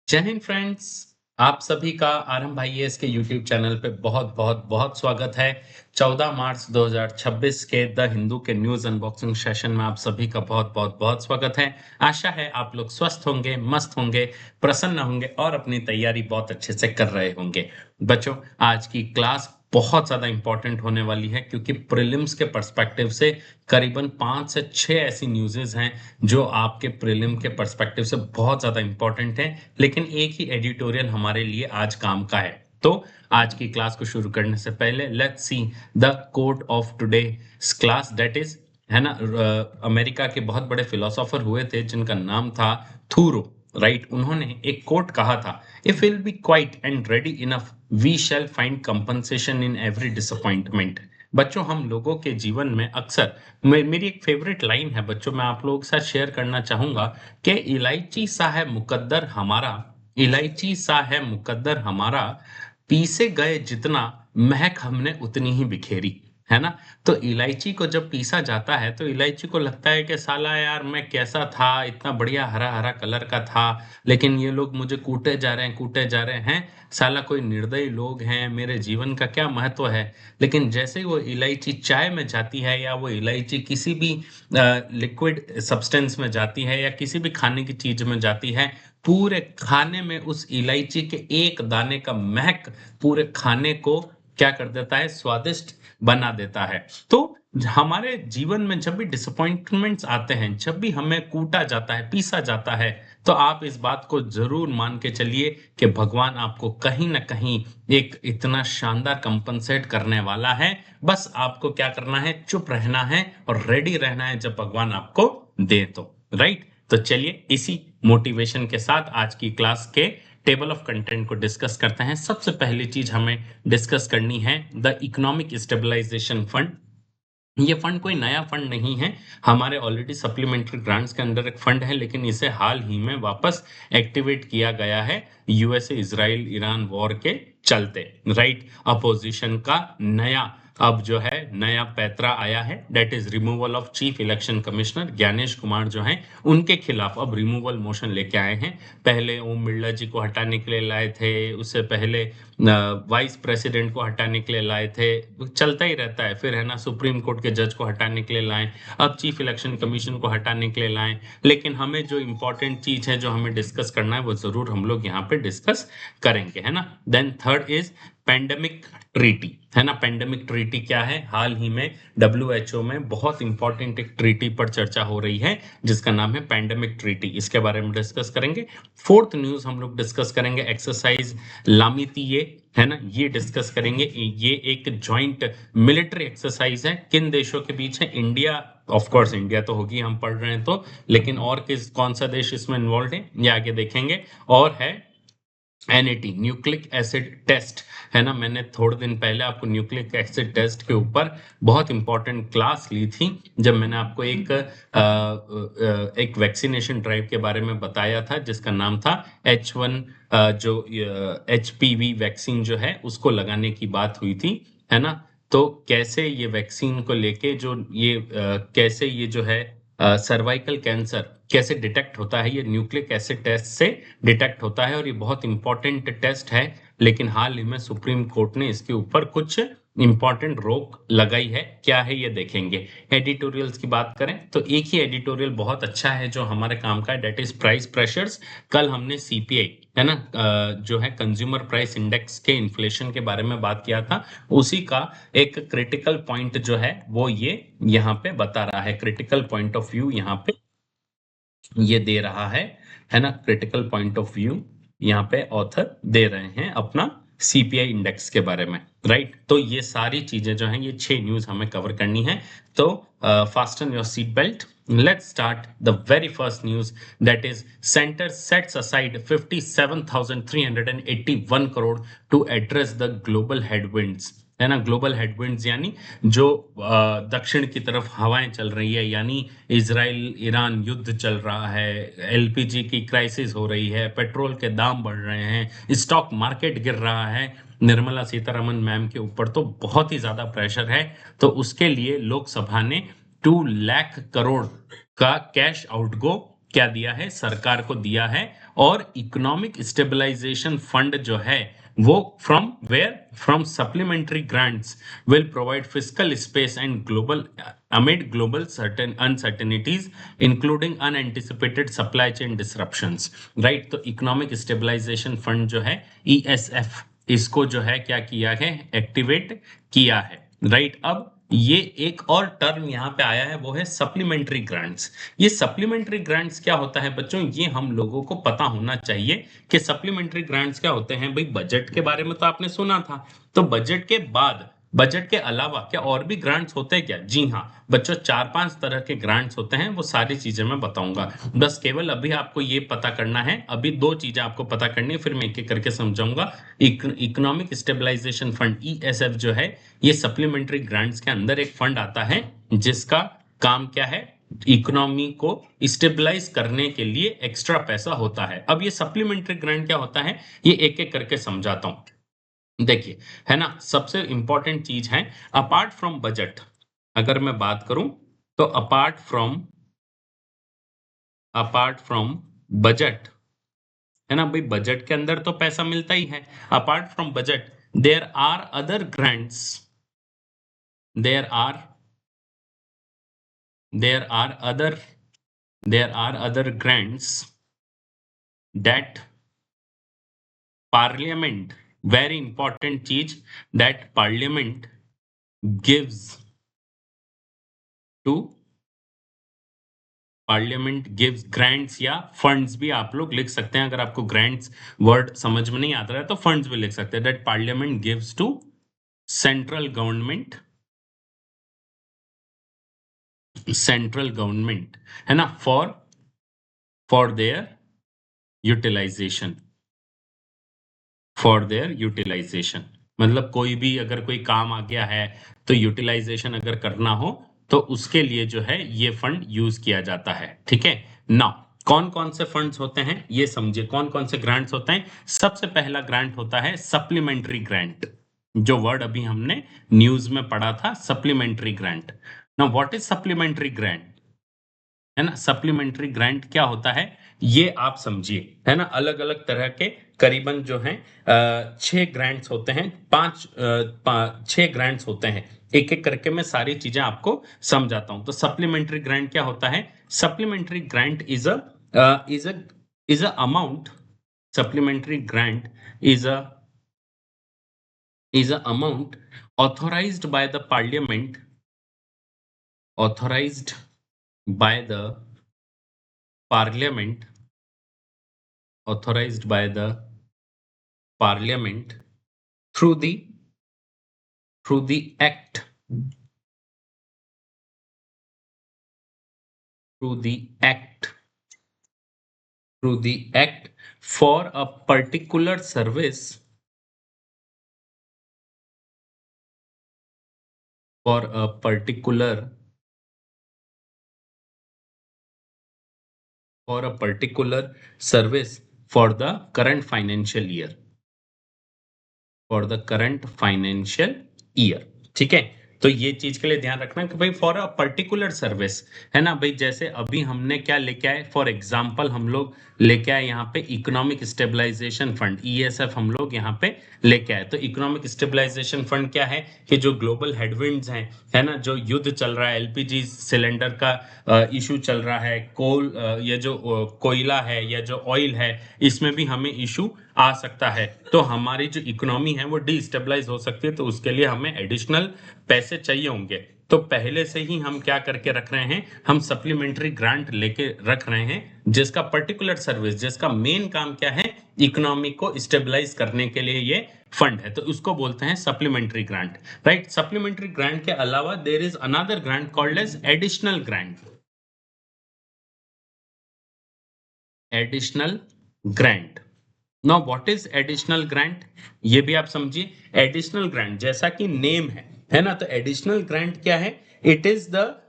जय हिंद फ्रेंड्स। आप सभी का आरंभ आईएएस के यूट्यूब चैनल पे बहुत बहुत बहुत स्वागत है। 14 मार्च 2026 के द हिंदू के न्यूज अनबॉक्सिंग सेशन में आप सभी का बहुत बहुत बहुत स्वागत है। आशा है आप लोग स्वस्थ होंगे, मस्त होंगे, प्रसन्न होंगे और अपनी तैयारी बहुत अच्छे से कर रहे होंगे। बच्चों, आज की क्लास बहुत ज्यादा इंपॉर्टेंट होने वाली है क्योंकि प्रीलिम्स के पर्सपेक्टिव से करीबन 5 से 6 ऐसी न्यूज़ेस हैं जो आपके प्रीलिम के पर्सपेक्टिव से बहुत ज्यादा इंपॉर्टेंट है, लेकिन एक ही एडिटोरियल हमारे लिए आज काम का है। तो आज की क्लास को शुरू करने से पहले let's see the quote of today class, that is, है ना, अमेरिका के बहुत बड़े फिलोसोफर हुए थे जिनका नाम था थूरो। राइट, उन्होंने एक कोट कहा था, if will be quiet and ready enough we shall find compensation in every disappointment. बच्चों, हम लोगों के जीवन में अक्सर मेरी एक फेवरेट लाइन है बच्चों, मैं आप लोगों के साथ शेयर करना चाहूंगा कि इलायची सा है मुकद्दर हमारा, इलायची सा है मुकद्दर हमारा, पीसे गए जितना महक हमने उतनी ही बिखेरी। है ना। तो इलायची को जब पीसा जाता है तो इलायची को लगता है कि साला यार मैं कैसा था, इतना बढ़िया हरा हरा कलर का था, लेकिन ये लोग मुझे कूटे जा रहे हैं, कूटे जा रहे हैं, साला कोई निर्दयी लोग हैं, मेरे जीवन का क्या महत्व है। लेकिन जैसे ही वो इलायची चाय में जाती है या वो इलायची किसी भी लिक्विड सब्सटेंस में जाती है या किसी भी खाने की चीज में जाती है, पूरे खाने में उस इलायची के एक दाने का महक पूरे खाने को क्या कर देता है, स्वादिष्ट बना देता है। तो हमारे जीवन में जब भी डिसअपॉइंटमेंट्स आते हैं, जब भी हमें कूटा जाता है, पीसा जाता है, तो आप इस बात को जरूर मान के चलिए कि भगवान आपको कहीं ना कहीं एक इतना शानदार कंपनसेट करने वाला है। बस आपको क्या करना है, चुप रहना है और रेडी रहना है जब भगवान आपको दे तो। राइट, तो चलिए इसी मोटिवेशन के साथ आज की क्लास के टेबल ऑफ कंटेंट को डिस्कस करते हैं। सबसे पहली चीज हमें डिस्कस करनी है द इकोनॉमिक स्टेबलाइजेशन फंड। ये फंड कोई नया फंड नहीं है, हमारे ऑलरेडी सप्लीमेंट्री ग्रांट्स के अंदर एक फंड है, लेकिन इसे हाल ही में वापस एक्टिवेट किया गया है यूएसए इजराइल ईरान वॉर के चलते। राइट, अपोजिशन का नया अब जो है नया पैतरा आया है, that is removal of chief election commissioner Gyanesh Kumar जो हैं उनके खिलाफ अब रिमूवल मोशन लेके आए हैं। पहले ओम बिरला जी को हटाने के लिए लाए थे, उससे पहले वाइस प्रेसिडेंट को हटाने के लिए लाए थे, चलता ही रहता है। फिर है ना, सुप्रीम कोर्ट के जज को हटाने के लिए लाए, अब चीफ इलेक्शन कमीशन को हटाने के लिए लाए। लेकिन हमें जो इंपॉर्टेंट चीज है जो हमें डिस्कस करना है वो जरूर हम लोग यहाँ पे डिस्कस करेंगे, है ना। Then third is pandemic treaty, है ना। पेंडेमिक ट्रीटी क्या है, हाल ही में डब्ल्यूएचओ में बहुत इंपॉर्टेंट एक ट्रीटी पर चर्चा हो रही है जिसका नाम है पेंडेमिक ट्रीटी, इसके बारे में डिस्कस करेंगे। फोर्थ न्यूज हम लोग डिस्कस करेंगे एक्सरसाइज लामिती, ये है ना, ये डिस्कस करेंगे। ये एक जॉइंट मिलिट्री एक्सरसाइज है, किन देशों के बीच है, इंडिया, ऑफ कोर्स इंडिया तो होगी, हम पढ़ रहे हैं तो, लेकिन और किस कौन सा देश इसमें इन्वॉल्व है ये आगे देखेंगे। और है एनएटी न्यूक्लिक एसिड टेस्ट, है ना। मैंने थोड़े दिन पहले आपको न्यूक्लिक एसिड टेस्ट के ऊपर बहुत इंपॉर्टेंट क्लास ली थी, जब मैंने आपको एक वैक्सीनेशन ड्राइव के बारे में बताया था जिसका नाम था H1, जो HPV वैक्सीन जो है उसको लगाने की बात हुई थी, है ना। तो कैसे ये वैक्सीन को लेके जो कैसे ये जो है सर्वाइकल कैंसर कैसे डिटेक्ट होता है, ये न्यूक्लिक एसिड टेस्ट से डिटेक्ट होता है और ये बहुत इंपॉर्टेंट टेस्ट है। लेकिन हाल ही में सुप्रीम कोर्ट ने इसके ऊपर कुछ इंपॉर्टेंट रोक लगाई है, क्या है ये देखेंगे। एडिटोरियल्स की बात करें तो एक ही एडिटोरियल बहुत अच्छा है जो हमारे काम का है, डेट इज प्राइस प्रेशर्स। कल हमने सीपीआई, है ना, जो है कंज्यूमर प्राइस इंडेक्स के इन्फ्लेशन के बारे में बात किया था, उसी का एक क्रिटिकल पॉइंट जो है वो ये यहाँ पे बता रहा है, क्रिटिकल पॉइंट ऑफ व्यू यहाँ पे ये दे रहा है ना। क्रिटिकल पॉइंट ऑफ व्यू यहाँ पे ऑथर दे रहे हैं अपना सीपीआई इंडेक्स के बारे में। राइट, तो ये सारी चीजें जो हैं, ये 6 न्यूज हमें कवर करनी है। तो fasten your seat belt, let's start the very first news, that is centre sets aside 57,381 crore to address the global headwinds, है ना। ग्लोबल हेडविंड्स यानी जो दक्षिण की तरफ हवाएं चल रही है, यानी इजराइल ईरान युद्ध चल रहा है, एलपीजी की क्राइसिस हो रही है, पेट्रोल के दाम बढ़ रहे हैं, स्टॉक मार्केट गिर रहा है, निर्मला सीतारमन मैम के ऊपर तो बहुत ही ज्यादा प्रेशर है। तो उसके लिए लोकसभा ने 2 लाख करोड़ का कैश आउटगो क्या दिया है, सरकार को दिया है। और इकोनॉमिक स्टेबलाइजेशन फंड जो है वो from where, from supplementary grants will provide fiscal space and global amid global certain uncertainties including unanticipated supply chain disruptions, right? तो इकोनॉमिक स्टेबलाइजेशन फंड जो है ESF, इसको जो है क्या किया है, एक्टिवेट किया है, राइट? अब ये एक और टर्म यहाँ पे आया है, वो है सप्लीमेंट्री ग्रांट्स। ये सप्लीमेंट्री ग्रांट्स क्या होता है बच्चों, ये हम लोगों को पता होना चाहिए कि सप्लीमेंट्री ग्रांट्स क्या होते हैं। भाई बजट के बारे में तो आपने सुना था, तो बजट के बाद, बजट के अलावा क्या और भी ग्रांट्स होते हैं क्या? जी हाँ बच्चों, 4-5 तरह के ग्रांट्स होते हैं, वो सारी चीजें मैं बताऊंगा। बस केवल अभी आपको ये पता करना है, अभी 2 चीजें आपको पता करनी है, फिर मैं एक एक करके समझाऊंगा। इकोनॉमिक स्टेबलाइजेशन फंड ESF जो है, ये सप्लीमेंट्री ग्रांट्स के अंदर एक फंड आता है जिसका काम क्या है, इकोनॉमी को स्टेबलाइज करने के लिए एक्स्ट्रा पैसा होता है। अब ये सप्लीमेंट्री ग्रांट क्या होता है, ये एक एक करके समझाता हूं। देखिए, है ना, सबसे इंपॉर्टेंट चीज है, अपार्ट फ्रॉम बजट अगर मैं बात करूं, तो अपार्ट फ्रॉम बजट, है ना भाई, बजट के अंदर तो पैसा मिलता ही है। Apart from budget there are other grants, there are there are other there are other grants that parliament, very important चीज, that parliament gives to, parliament gives grants, या फंड्स भी आप लोग लिख सकते हैं। अगर आपको ग्रांट्स वर्ड समझ में नहीं आता है तो फंड्स भी लिख सकते हैं। That parliament gives to central government, central government, है ना, for their utilisation, for their utilisation. मतलब कोई भी अगर कोई काम आ गया है तो यूटिलाइजेशन अगर करना हो तो उसके लिए जो है ये फंड यूज किया जाता है, ठीक है ना। कौन कौन से फंड्स होते हैं ये समझिए, कौन कौन से ग्रांट्स होते हैं। सबसे पहला ग्रांट होता है सप्लीमेंट्री ग्रांट, जो वर्ड अभी हमने न्यूज में पढ़ा था, सप्लीमेंट्री ग्रांट। ना व्हाट इज सप्लीमेंट्री ग्रांट, है ना, सप्लीमेंट्री ग्रांट क्या होता है ये आप समझिए, है ना। अलग अलग तरह के करीबन जो है 6 ग्रांट्स होते हैं, 6 ग्रांट्स होते हैं। एक एक करके मैं सारी चीजें आपको समझाता हूं। तो सप्लीमेंट्री ग्रांट क्या होता है, supplementary grant is a is a amount, supplementary grant is a amount authorized by the parliament, authorized by the parliament, authorized by the parliament through the act, through the act, through the act for a particular service, for a particular, for a particular service for the current financial year, for the current financial year, ठीक है। तो ये चीज के लिए ध्यान रखना कि भाई फॉर अ पर्टिकुलर सर्विस, है ना भाई। जैसे अभी हमने क्या लेके आए, फॉर एग्जांपल हम लोग लेके आए यहाँ पे इकोनॉमिक स्टेबलाइजेशन फंड, ESF हम लोग यहाँ पे लेके आए। तो इकोनॉमिक स्टेबलाइजेशन फंड क्या है कि जो ग्लोबल हेडविंड्स हैं, है ना, जो युद्ध चल रहा है, LPG सिलेंडर का इशू चल रहा है, ये जो कोयला है या जो ऑयल है, इसमें भी हमें इशू आ सकता है। तो हमारी जो इकोनॉमी है वो डिस्टेबलाइज हो सकती है, तो उसके लिए हमें एडिशनल पैसे चाहिए होंगे। तो पहले से ही हम क्या करके रख रहे हैं, हम सप्लीमेंट्री ग्रांट लेके रख रहे हैं, जिसका पर्टिकुलर सर्विस, जिसका मेन काम क्या है, इकोनॉमी को स्टेबलाइज करने के लिए ये फंड है, तो उसको बोलते हैं supplementary grant, right. Supplementary grant के अलावा there is another grant called as additional grant, additional grant. Now what is additional grant, ये भी आप समझिए। एडिशनल ग्रांट जैसा कि नेम है ना, तो एडिशनल ग्रांट क्या है, it is the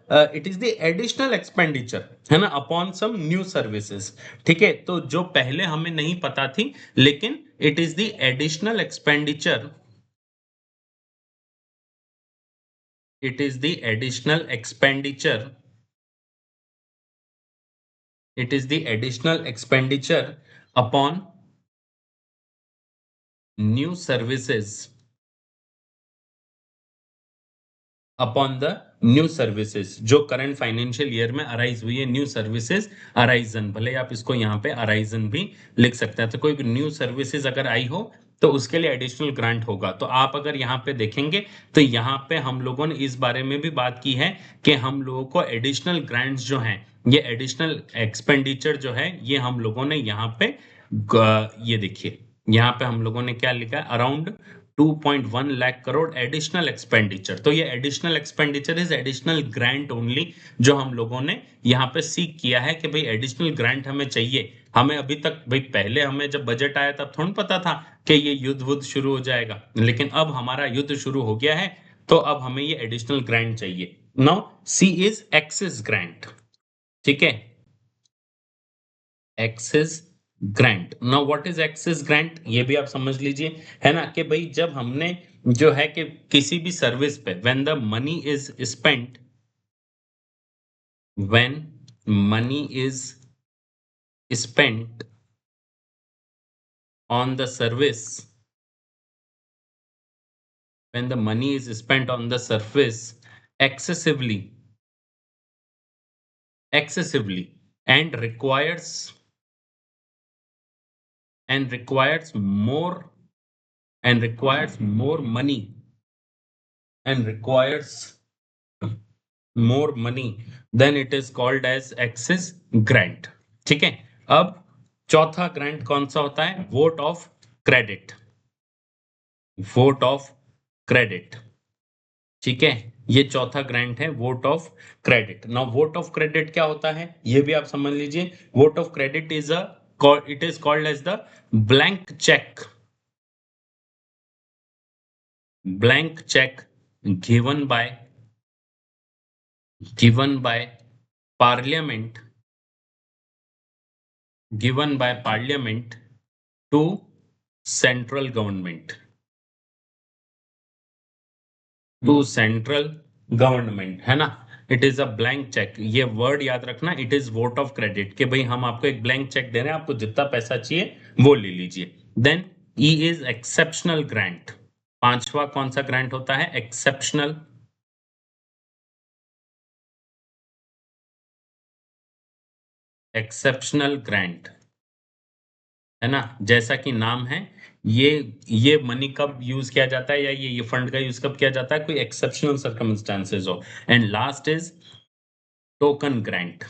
additional expenditure, है ना, अपॉन सम न्यू सर्विसेज, ठीक है। तो जो पहले हमें नहीं पता थी, लेकिन it is the additional expenditure, it is the additional expenditure It is the additional expenditure upon new services upon the new services जो करंट फाइनेंशियल ईयर में अराइज हुई है, न्यू सर्विसेज अराइजन, भले आप इसको यहाँ पे अराइजन भी लिख सकते हैं। तो कोई भी न्यू सर्विसेज अगर आई हो तो उसके लिए एडिशनल ग्रांट होगा। तो आप अगर यहाँ पे देखेंगे तो यहाँ पे हम लोगों ने इस बारे में भी बात की है कि हम लोगों को एडिशनल ग्रांट्स जो हैं, ये एडिशनल एक्सपेंडिचर जो है, ये हम लोगों ने यहाँ पे ये देखिए, यहाँ पे हम लोगों ने क्या लिखा है, around 2.1 lakh crore additional expenditure. तो ये additional expenditure is additional grant only, जो हम लोगों ने यहाँ पे सीख किया है कि भाई एडिशनल ग्रांट हमें चाहिए। हमें अभी तक भाई, पहले हमें जब बजट आया तब थोड़ा पता था कि ये युद्ध वुद्ध शुरू हो जाएगा, लेकिन अब हमारा युद्ध शुरू हो गया है, तो अब हमें ये एडिशनल ग्रांट चाहिए। Now see is axis grant, ठीक है, axis grant. Now what is axis grant, ये भी आप समझ लीजिए, है ना, कि भाई जब हमने जो है कि किसी भी सर्विस पे when the money is spent, when money is spent on the service, when the money is spent on the service excessively excessively and requires more and requires more money and requires more money, then it is called as excess grant। ठीक है। अब चौथा grant कौन सा होता है, vote of credit, vote of credit, ठीक है, ये चौथा ग्रांट है, vote of credit. Now vote of credit क्या होता है, ये भी आप समझ लीजिए। Vote of credit is it is called as the blank cheque, blank check given by parliament, given by parliament to central government, to central government, है ना। It is a blank cheque, ये वर्ड याद रखना, it is vote of credit, कि भाई हम आपको एक ब्लैंक चेक दे रहे हैं, आपको जितना पैसा चाहिए वो ले लीजिए। Then E is exceptional grant, पांचवा कौन सा ग्रांट होता है, एक्सेप्शनल, एक्सेप्शनल ग्रांट, है ना, जैसा कि नाम है, ये ये मनी कब यूज किया जाता है, या ये फंड का यूज कब किया जाता है, कोई एक्सेप्शनल सर्कमस्टांसेस हो। And last is token grant,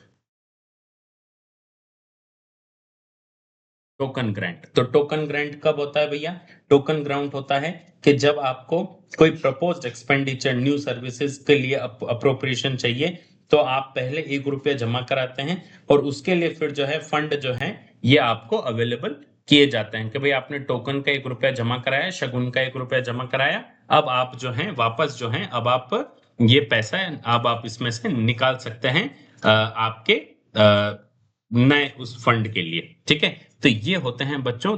token grant. तो टोकन ग्रांट कब होता है भैया, टोकन ग्रांट होता है कि जब आपको कोई प्रपोज्ड एक्सपेंडिचर न्यू सर्विसेज के लिए अप्रोप्रिएशन चाहिए, तो आप पहले 1 रुपया जमा कराते हैं, और उसके लिए फिर जो है फंड जो है ये आपको अवेलेबल किए जाते हैं, कि भाई आपने टोकन का 1 रुपया जमा कराया, शगुन का 1 रुपया जमा कराया, अब आप जो है वापस जो है, अब आप ये पैसा अब आप इसमें से निकाल सकते हैं आपके नए उस फंड के लिए, ठीक है। तो ये होते हैं बच्चों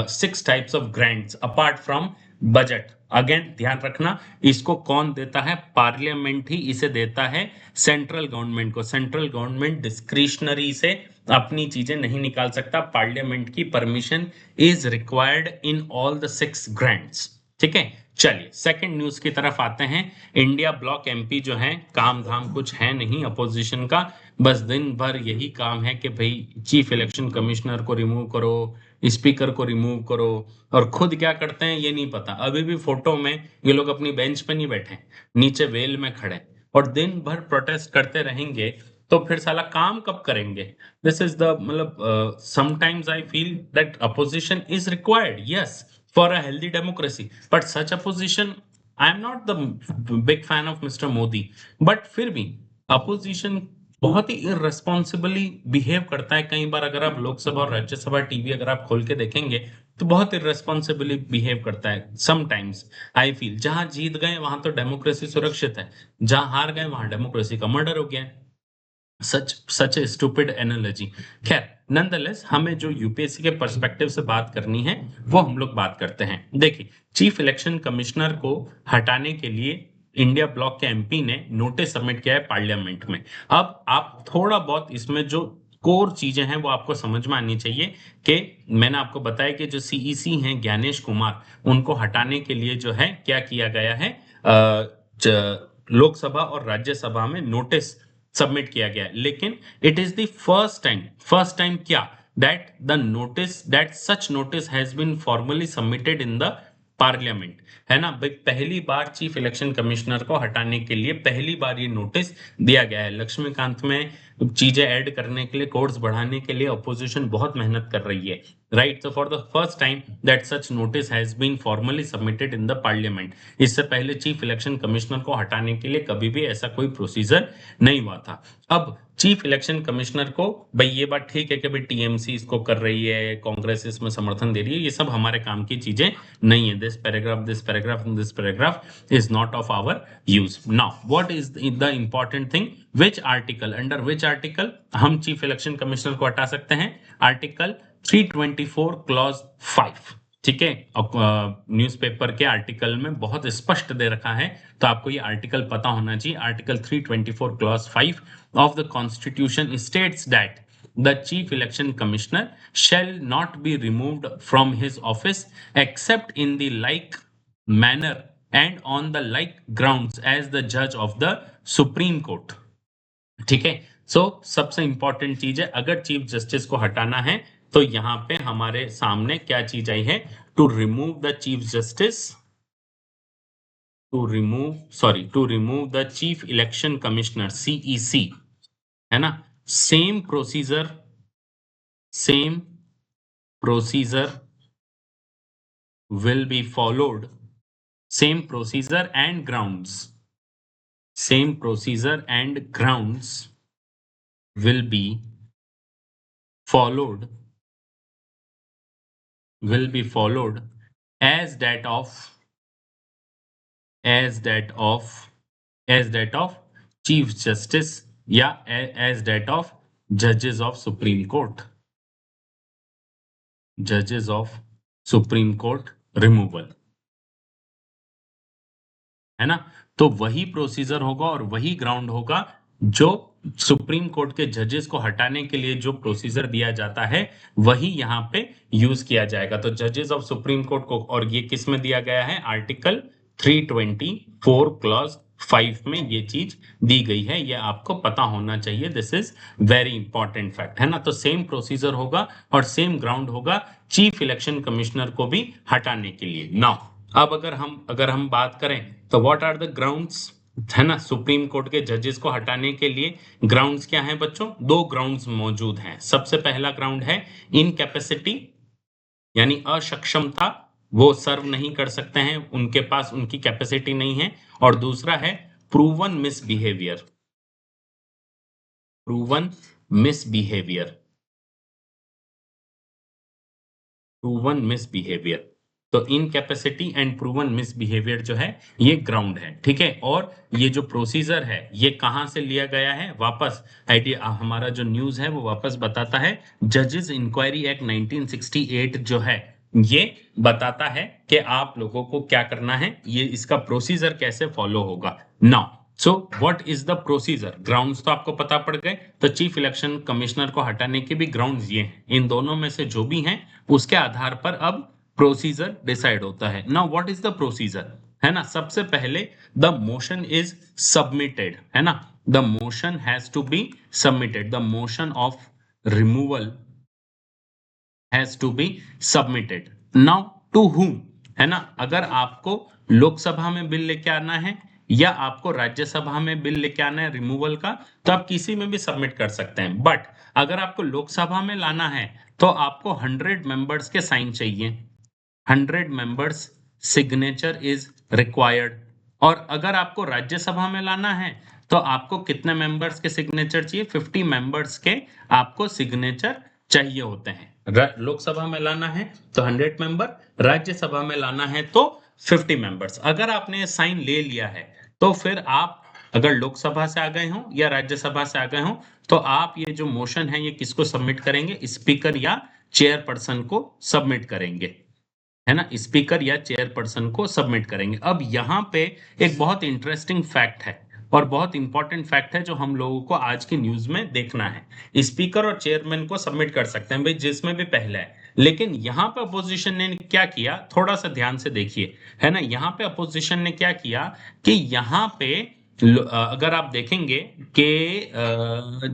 6 types of grants apart from budget. Again ध्यान रखना, इसको कौन देता है, पार्लियामेंट ही इसे देता है सेंट्रल गवर्नमेंट को। सेंट्रल गवर्नमेंट डिस्क्रिशनरी से अपनी चीजें नहीं निकाल सकता, पार्लियामेंट की permission is required in all the 6 grants, ठीक है। चलिए सेकंड न्यूज की तरफ आते हैं। इंडिया ब्लॉक एमपी जो है, काम धाम कुछ है नहीं अपोजिशन का, बस दिन भर यही काम है कि भाई चीफ इलेक्शन कमिश्नर को रिमूव करो, स्पीकर को रिमूव करो, और खुद क्या करते हैं ये नहीं पता। अभी भी फोटो में ये लोग अपनी बेंच पे नहीं बैठे, नीचे वेल में खड़े, और दिन भर प्रोटेस्ट करते रहेंगे, तो फिर साला काम कब करेंगे। दिस इज द मतलब sometimes I feel that opposition is required, yes, for a healthy democracy, but such a position, I am not the big fan of Mr. Modi, but फिर भी अपोजिशन बहुत ही इररेस्पॉन्सिबली बिहेव करता है कई बार। अगर आप लोकसभा और राज्यसभा टीवी अगर आप खोल के देखेंगे तो बहुत इररेस्पॉन्सिबली बिहेव करता है समटाइम्स। आई फील जहां जीत गए वहां तो डेमोक्रेसी सुरक्षित है, जहां हार गए वहां डेमोक्रेसी का मर्डर हो गया है। सच ए स्टूपिड एनालॉजी। खैर नॉनदलेस, हमें जो यूपीएससी के पर्सपेक्टिव से बात करनी है वो हम लोग बात करते हैं। देखिए, चीफ इलेक्शन कमिश्नर को हटाने के लिए इंडिया ब्लॉक के एमपी ने नोटिस सबमिट किया है पार्लियामेंट में। अब आप थोड़ा बहुत इसमें जो कोर चीजें हैं वो आपको समझ में आनी चाहिए कि मैंने आपको बताया कि जो सीईसी हैं ज्ञानेश कुमार, उनको हटाने के लिए जो है क्या किया गया है, लोकसभा और राज्यसभा में नोटिस सबमिट किया गया है। लेकिन it is the first time क्या, that the notice that such notice has been formally submitted in the parliament, है ना भाई। पहली बार चीफ इलेक्शन कमिश्नर को हटाने के लिए पहली बार ये नोटिस दिया गया है। लक्ष्मीकांत में चीजें ऐड करने के लिए, कोर्स बढ़ाने के लिए अपोजिशन बहुत मेहनत कर रही है, right. so for the first time that such notice has been formally submitted in the parliament. इससे पहले चीफ इलेक्शन कमिश्नर को हटाने के लिए कभी भी ऐसा कोई प्रोसीजर नहीं हुआ था। अब चीफ इलेक्शन कमिश्नर को, भाई ये बात ठीक है कि भाई टीएमसी इसको कर रही है, कांग्रेस इसमें समर्थन दे रही है, ये सब हमारे काम की चीजें नहीं है। This paragraph is not of our use. Now what is the important thing, which article, under which article हम चीफ इलेक्शन कमिश्नर को हटा सकते हैं? आर्टिकल 324 क्लॉज 5, ठीक है। न्यूज़पेपर के आर्टिकल में बहुत स्पष्ट दे रखा है, तो आपको ये आर्टिकल पता होना चाहिए। Article 324 clause 5 of the constitution states that the chief election commissioner shall not be removed from his office except in the like manner and on the like grounds as the judge of the supreme court, ठीक है। सो सबसे important चीज है, अगर chief justice को हटाना है तो यहां पे हमारे सामने क्या चीज आई है, to remove the chief justice, to remove the chief election commissioner CEC, है ना। Same procedure will be followed, same procedure and grounds will be followed as that of chief justice या as that of judges of supreme court removal, है ना। तो वही procedure होगा और वही ग्राउंड होगा जो सुप्रीम कोर्ट के जजेस को हटाने के लिए जो प्रोसीजर दिया जाता है वही यहाँ पे यूज किया जाएगा। तो जजेस ऑफ सुप्रीम कोर्ट को, और ये किस में दिया गया है? आर्टिकल 324 क्लॉज 5 में ये चीज दी गई है, ये आपको पता होना चाहिए। This is very important fact, है ना। तो सेम प्रोसीजर होगा और सेम ग्राउंड होगा चीफ इलेक्शन कमिश्नर को भी हटाने के लिए। नाउ अब अगर हम बात करें तो व्हाट आर द ग्राउंड्स, है ना। सुप्रीम कोर्ट के जजेस को हटाने के लिए ग्राउंड्स क्या हैं बच्चों? दो ग्राउंड्स मौजूद हैं। सबसे पहला ग्राउंड है इनकैपेसिटी, यानी अक्षमता, वो सर्व नहीं कर सकते हैं, उनके पास उनकी कैपेसिटी नहीं है। और दूसरा है प्रूवन मिसबिहेवियर। तो इनकैपेसिटी एंड प्रूवन मिसबिहेवियर जो है ये ग्राउंड है, ठीक है। और ये जो प्रोसीजर है ये कहां से लिया गया है? वापस आइडिया, हमारा जो न्यूज है वो वापस बताता है, जजेस इंक्वायरी एक्ट 1968 जो है ये बताता है कि आप लोगों को क्या करना है, ये इसका प्रोसीजर कैसे फॉलो होगा। Now so what is the procedure? Grounds तो आपको पता पड़ गए, तो चीफ इलेक्शन कमिश्नर को हटाने के भी ग्राउंड्स ये हैं। इन दोनों में से जो भी हैं उसके आधार पर अब प्रोसीजर डिसाइड होता है। Now what is the procedure, है ना। सबसे पहले द मोशन इज सबमिटेड, है ना। The motion has to be submitted, the motion of removal has to be submitted. Now to whom, है ना। अगर आपको लोकसभा में बिल लेके आना है या आपको राज्यसभा में बिल लेके आना है रिमूवल का, तो आप किसी में भी सबमिट कर सकते हैं। बट अगर आपको लोकसभा में लाना है तो आपको 100 मेंबर्स के साइन चाहिए, 100 मेंबर्स सिग्नेचर इज रिक्वायर्ड। और अगर आपको राज्यसभा में लाना है तो आपको कितने मेंबर्स के सिग्नेचर चाहिए? 50 मेंबर्स के आपको सिग्नेचर चाहिए होते हैं। लोकसभा में लाना है तो 100 मेंबर, राज्यसभा में लाना है तो 50 मेंबर्स। अगर आपने साइन ले लिया है तो फिर आप अगर लोकसभा से आ गए हो या राज्यसभा से आ गए हो तो आप ये जो मोशन है ये किसको सबमिट करेंगे? स्पीकर या चेयरपर्सन को सबमिट करेंगे, है ना। स्पीकर या चेयरपर्सन को सबमिट करेंगे। अब यहाँ पे एक बहुत इंटरेस्टिंग फैक्ट है, और बहुत इंपॉर्टेंट फैक्ट है जो हम लोगों को आज की न्यूज में देखना है। स्पीकर और चेयरमैन को सबमिट कर सकते हैं भाई, जिसमें भी पहला है। लेकिन यहाँ पे अपोजिशन ने क्या किया, थोड़ा सा ध्यान से देखिए, है ना। यहाँ पे अपोजिशन ने क्या किया कि यहाँ पे अगर आप देखेंगे कि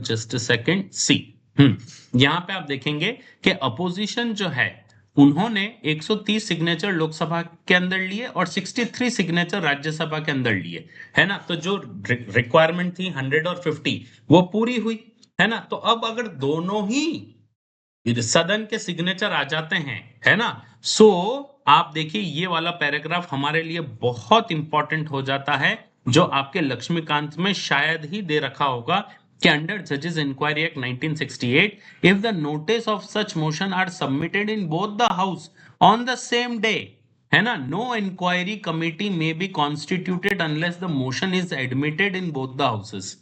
जस्ट सेकंड सी, यहाँ पे आप देखेंगे कि अपोजिशन जो है उन्होंने 130 सिग्नेचर लोकसभा के अंदर लिए और 63 सिग्नेचर राज्यसभा के अंदर लिए, है ना। तो जो रिक्वायरमेंट थी 100 और 50 वो पूरी हुई, है ना। तो अब अगर दोनों ही सदन के सिग्नेचर आ जाते हैं, है ना, सो आप देखिए ये वाला पैराग्राफ हमारे लिए बहुत इंपॉर्टेंट हो जाता है, जो आपके लक्ष्मीकांत में शायद ही दे रखा होगा कि अंडर जजेस inquiry act 1968 if the notice of such motion are submitted in both the house on the same day, है ना, no inquiry committee may be constituted unless the motion is admitted in both the houses.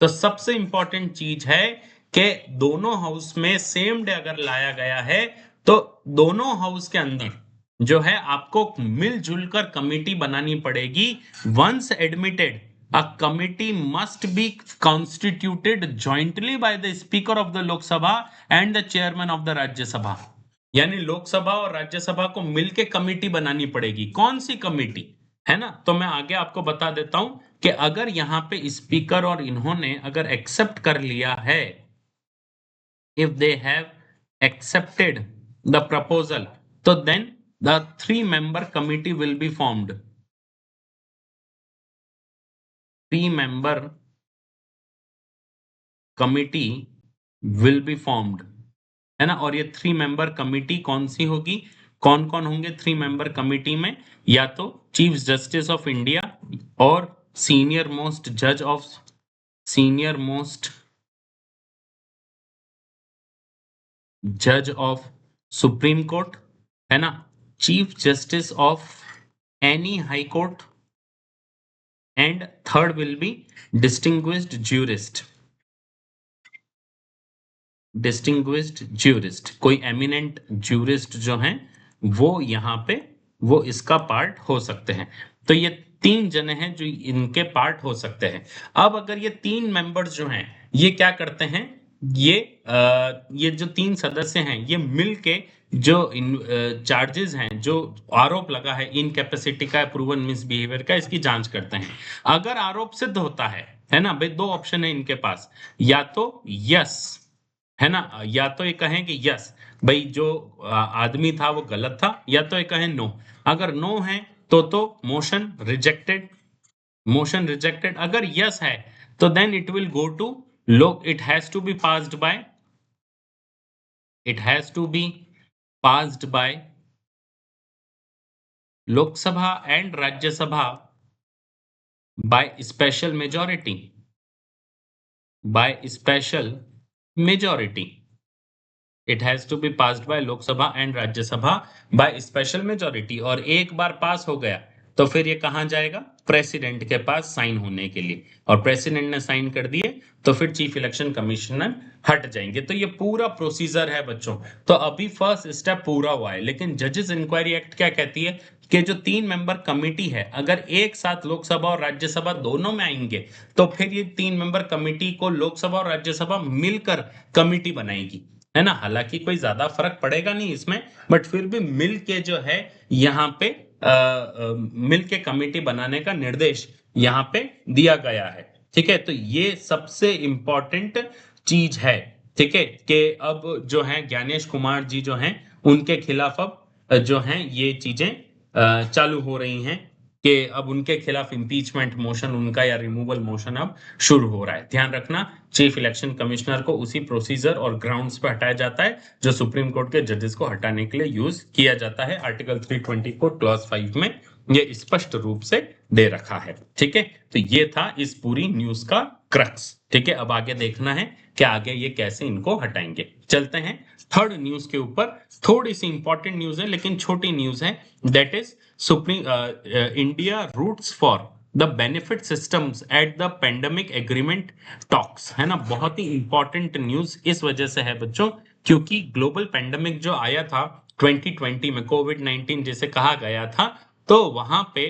तो सबसे important चीज है कि दोनों house में same day अगर लाया गया है तो दोनों हाउस के अंदर जो है आपको मिलजुल कर कमिटी बनानी पड़ेगी। Once admitted a committee must be constituted jointly by the speaker of the Lok Sabha and the chairman of the Rajya Sabha. यानी लोकसभा और राज्यसभा को मिलके कमिटी बनानी पड़ेगी। कौन सी कमिटी, है ना। तो मैं आगे आपको बता देता हूं कि अगर यहां पे स्पीकर और इन्होंने अगर एक्सेप्ट कर लिया है, if they have accepted the proposal, तो then the 3 member committee will be formed. 3 member committee will be formed, है ना। और ये 3 member कमिटी कौन सी होगी, कौन कौन होंगे 3 member कमिटी में, या तो चीफ जस्टिस ऑफ इंडिया और सीनियर मोस्ट जज ऑफ सुप्रीम कोर्ट, है ना, chief justice of any high court, and third will be distinguished jurist. Distinguished jurist, कोई एमिनेंट ज्यूरिस्ट जो हैं वो यहाँ पे वो इसका पार्ट हो सकते हैं। तो ये 3 जने हैं जो इनके पार्ट हो सकते हैं। अब अगर ये 3 मेंबर्स जो हैं ये क्या करते हैं, ये जो 3 सदस्य हैं ये मिलके जो इन चार्जेस हैं, जो आरोप लगा है इनकैपेसिटी का, प्रूवन मिसबिहेवियर का, इसकी जांच करते हैं। अगर आरोप सिद्ध होता है ना भाई, 2 ऑप्शन है इनके पास, या तो यस, है ना, या तो ये कहें कि यस भाई जो आदमी था वो गलत था, या तो ये कहें नो। अगर नो है तो मोशन रिजेक्टेड, मोशन रिजेक्टेड। अगर यस है तो then it will go to Lok, it has to be passed by Lok Sabha and Rajya Sabha by special majority, by special majority. It has to be passed by Lok Sabha and Rajya Sabha by special majority. और एक बार पास हो गया तो फिर ये कहां जाएगा, प्रेसिडेंट के पास साइन होने के लिए, और प्रेसिडेंट ने साइन कर दिए तो फिर चीफ इलेक्शन कमिश्नर हट जाएंगे। तो ये पूरा प्रोसीजर है बच्चों। तो अभी फर्स्ट स्टेप पूरा हुआ है, लेकिन जजेस इंक्वायरी एक्ट क्या कहती है कि जो 3 member कमिटी है अगर एक साथ लोकसभा और राज्यसभा दोनों में आएंगे तो फिर ये 3 member कमिटी को लोकसभा और राज्यसभा मिलकर कमिटी बनाएगी, है ना। हालांकि कोई ज्यादा फर्क पड़ेगा नहीं इसमें, बट फिर भी मिल के जो है यहाँ पे मिल के कमेटी बनाने का निर्देश यहाँ पे दिया गया है। ठीक है, तो ये सबसे इंपॉर्टेंट चीज है। ठीक है, कि अब जो है ज्ञानेश कुमार जी जो हैं उनके खिलाफ अब जो हैं ये चीजें चालू हो रही हैं कि अब उनके खिलाफ इम्पीचमेंट मोशन उनका या रिमूवल मोशन अब शुरू हो रहा है। ध्यान रखना, चीफ इलेक्शन कमिश्नर को उसी प्रोसीजर और ग्राउंड्स पर हटाया जाता है जो सुप्रीम कोर्ट के जजेस को हटाने के लिए यूज किया जाता है। आर्टिकल 320 को क्लॉज 5 में ये स्पष्ट रूप से दे रखा है। ठीक है, तो ये था इस पूरी न्यूज का क्रक्स। ठीक है, अब आगे देखना है कि आगे ये कैसे इनको हटाएंगे। चलते हैं थर्ड न्यूज के ऊपर। थोड़ी सी इंपॉर्टेंट न्यूज है लेकिन छोटी न्यूज है, that is supreme India roots for the benefit systems at the pandemic agreement talks, है ना। बहुत ही इंपॉर्टेंट न्यूज इस वजह से है बच्चों, क्योंकि ग्लोबल पेंडेमिक जो आया था 2020 में, कोविड 19 जिसे कहा गया था, तो वहां पे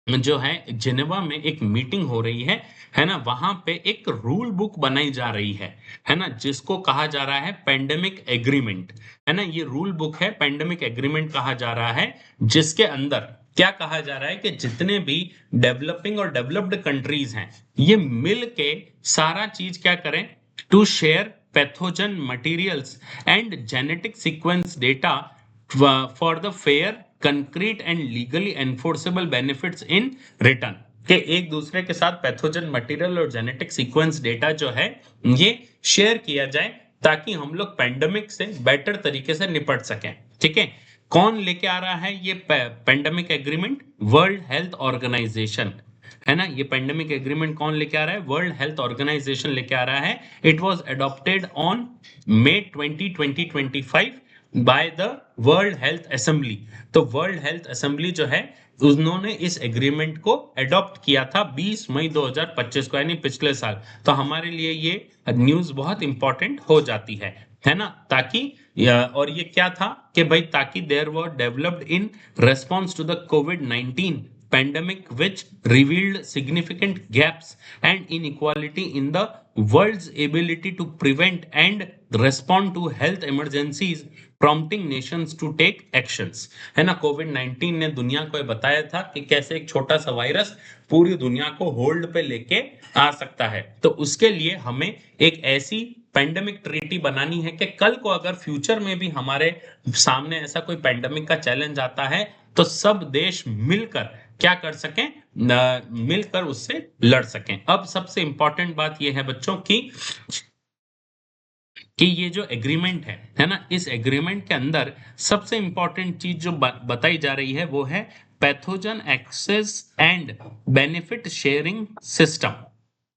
जो है जिनेवा में एक मीटिंग हो रही है ना? वहां पे एक रूल बुक बनाई जा रही है ना? जिसको कहा जा रहा है पेंडेमिक एग्रीमेंट, है ना? ये रूल बुक है, पेंडेमिक एग्रीमेंट कहा जा रहा है, जिसके अंदर क्या कहा जा रहा है कि जितने भी डेवलपिंग और डेवलप्ड कंट्रीज हैं, ये मिल के सारा चीज क्या करें, to share pathogen materials and genetic sequence data for the fair concrete and legally enforceable benefits in return, के एक दूसरे के साथ पैथोजन मटेरियल और जेनेटिक सीक्वेंस डेटा जो है ये शेयर किया जाए, ताकि हम लोग पेंडेमिक से बेटर तरीके से निपट सकें। ठीक है, कौन लेके आ रहा है ये pandemic agreement? World health organisation, है ना? ये पेंडेमिक एग्रीमेंट कौन लेके आ रहा है? वर्ल्ड हेल्थ ऑर्गेनाइजेशन लेके आ रहा है। It was adopted on May 20, 2025 by the world health assembly. तो वर्ल्ड हेल्थ असेंबली जो है, उन्होंने इस एग्रीमेंट को अडॉप्ट किया था 20 मई 2025 को, यानी पिछले साल। तो हमारे लिए ये न्यूज बहुत इंपॉर्टेंट हो जाती है ना? ताकि और ये क्या था कि भाई, ताकि there were developed in response to the कोविड-19 pandemic which revealed significant gaps and inequality in the world's ability to prevent and respond to health emergencies, prompting nations to take actions। है ना? कोविड-19 ने दुनिया को ये बताया था कि कैसे एक छोटा सा वायरस पूरी दुनिया को होल्ड पे लेके आ सकता है। तो उसके लिए हमें एक ऐसी पेंडेमिक ट्रीटी बनानी है कि कल को अगर फ्यूचर में भी हमारे सामने ऐसा कोई पेंडेमिक का चैलेंज आता है, तो सब देश मिलकर क्या कर सकें, मिलकर उससे लड़ सकें। अब सबसे इंपॉर्टेंट बात यह है बच्चों की, कि ये जो एग्रीमेंट है ना? इस एग्रीमेंट के अंदर सबसे इंपॉर्टेंट चीज जो बताई जा रही है वो है pathogen access and benefit sharing system,